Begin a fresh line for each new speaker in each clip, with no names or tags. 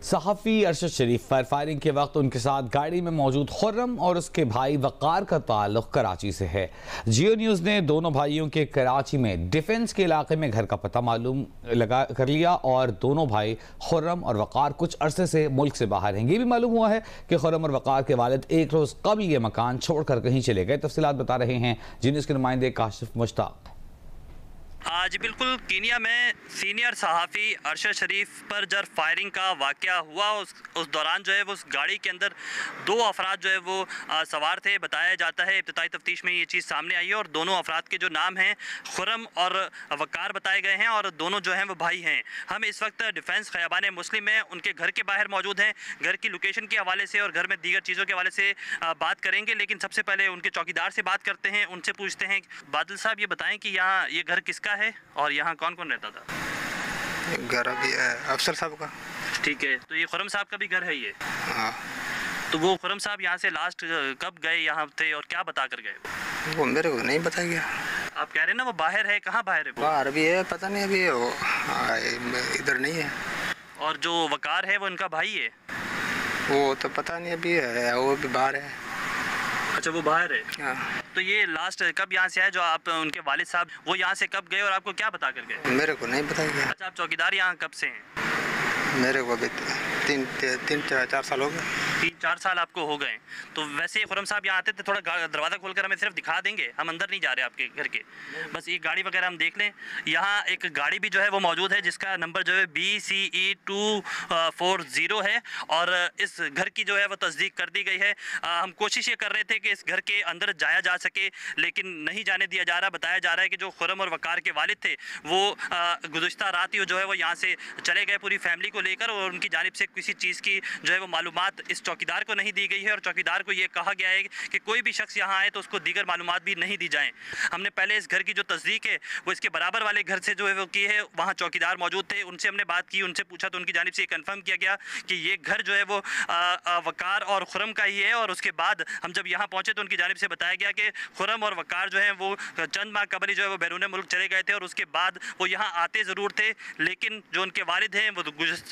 सहाफ़ी अरशद शरीफ पर फायरिंग के वक्त उनके साथ गाड़ी में मौजूद खुर्रम और उसके भाई वक़ार का ताल्लुक़ कराची से है। जियो न्यूज़ ने दोनों भाइयों के कराची में डिफेंस के इलाके में घर का पता मालूम कर लिया और दोनों भाई खुर्रम और वक़ार कुछ अरसे से मुल्क से बाहर हैं। ये भी मालूम हुआ है कि खुर्रम और वक़ार के वालिद एक रोज़ कबल ये मकान छोड़कर कहीं चले गए। तफसीलात बता रहे हैं जिन इसके नुमाइंदे काशिफ मुश्ताक।
आज बिल्कुल कीनिया में सीनियर सहाफ़ी अरशद शरीफ पर जब फायरिंग का वाक़या हुआ उस दौरान जो है वो उस गाड़ी के अंदर दो अफराद जो है वो सवार थे। बताया जाता है इब्तिदाई तफ्तीश में ये चीज़ सामने आई है और दोनों अफराद के जो नाम हैं खुर्रम और वक़ार बताए गए हैं और दोनों जो हैं वो भाई हैं। हम इस वक्त डिफेंस ख़याबान मुस्लिम में उनके घर के बाहर मौजूद हैं। घर की लोकेशन के हवाले से और घर में दीगर चीज़ों के हवाले से बात करेंगे, लेकिन सबसे पहले उनके चौकीदार से बात करते हैं, उनसे पूछते हैं। बादल साहब ये बताएँ कि यहाँ ये घर किसका है और यहाँ कौन कौन रहता था?
घर अभी अफसर साहब का।
ठीक है, तो ये खुर्रम साहब का भी घर है ये?
हाँ।
तो वो खुर्रम साहब यहाँ से लास्ट कब गए यहाँ थे और क्या बता कर गए?
वो मेरे को नहीं बताया गया।
आप कह रहे हैं ना वो बाहर है, कहाँ बाहर है वो?
बाहर भी है, पता नहीं अभी वो इधर नहीं है।
और जो वक़ार है वो इनका भाई है?
वो तो पता नहीं अभी है, वो भी बाहर है।
अच्छा, वो बाहर है।
हाँ।
तो ये लास्ट कब यहाँ से आए जो आप उनके वालिद साहब वो यहाँ से कब गए और आपको क्या बता कर गए?
मेरे को नहीं बताया गया।
अच्छा, आप चौकीदार यहाँ कब से हैं?
मेरे को अभी 3-4 साल हो गए।
3-4 साल आपको हो गए। तो वैसे खुर्रम साहब यहाँ आते थे, थोड़ा दरवाज़ा खोलकर हमें सिर्फ दिखा देंगे, हम अंदर नहीं जा रहे आपके घर के, बस ये गाड़ी वगैरह हम देख लें। यहाँ एक गाड़ी भी जो है वो मौजूद है जिसका नंबर जो है BCE 240 है और इस घर की जो है वो तस्दीक कर दी गई है। हम कोशिश ये कर रहे थे कि इस घर के अंदर जाया जा सके, लेकिन नहीं जाने दिया जा रहा। बताया जा रहा है कि जो खुर्रम और वक़ार के वालिद थे वो गुज़िश्ता रात ही जो है वो यहाँ से चले गए पूरी फैमिली को लेकर और उनकी जानिब से किसी चीज़ की जो है वो मालूमात इस चौकीदार को नहीं दी गई है और चौकीदार को ये कहा गया है कि कोई भी शख्स यहाँ आए तो उसको दीगर मालूमात भी नहीं दी जाएँ। हमने पहले इस घर की जो तस्दीक है वो इसके बराबर वाले घर से जो है वो की है, वहाँ चौकीदार मौजूद थे, उनसे हमने बात की, उनसे पूछा तो उनकी जानिब से ये कन्फर्म किया गया कि ये घर जो है वो वक़ार और खुर्रम का ही है। और उसके बाद हम जब यहाँ पहुँचे तो उनकी जानिब से बताया गया कि खुर्रम और वक़ार जो है वो चंद माह कबल ही जो है वो बैरून मुल्क चले गए थे और उसके बाद वो यहाँ आते ज़रूर थे, लेकिन जो उनके वालिद हैं वो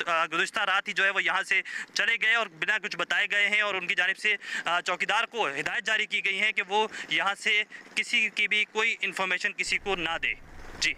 गुज़िश्ता रात ही जो है वो यहाँ से चले गए और बिना कुछ बताए गए हैं। और उनकी जानिब से चौकीदार को हिदायत जारी की गई है कि वो यहाँ से किसी की भी कोई इन्फॉर्मेशन किसी को ना दे। जी।